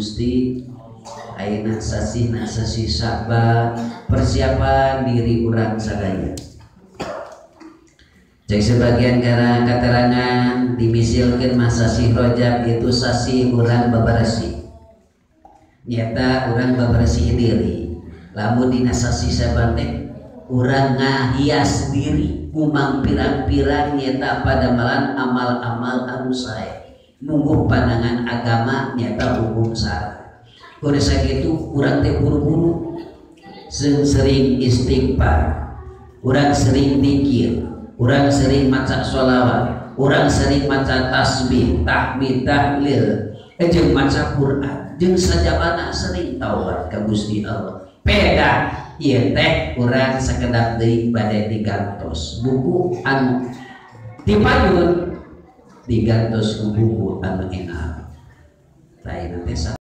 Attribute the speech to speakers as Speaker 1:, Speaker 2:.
Speaker 1: Gusti ayeuna sasi Sya'ban persiapan diri urang sadaya. Cek sebagian keterangan dimisilkeun masa sasi Rajab itu sasi urang babarasi. Nyata urang babarasi diri. Lamun dina sasi Sya'ban teh urang ngahias diri kumang pirang-pirang nyata padamalan amal-amal anu sae. Mungguh pandangan agama nyata hukum syara. Oleh sakitu urang teh buru-buru sering istighfar, urang sering zikir, urang sering maca sholawat, urang sering maca tasbih, tahmid, tahlil, jeung maca Quran, jeung sajabana sering taubat ka Gusti Allah. Peda ieu teh urang sakedap deui bade digantos buku anu dipayun digantos ku buku anu enak. Lain teh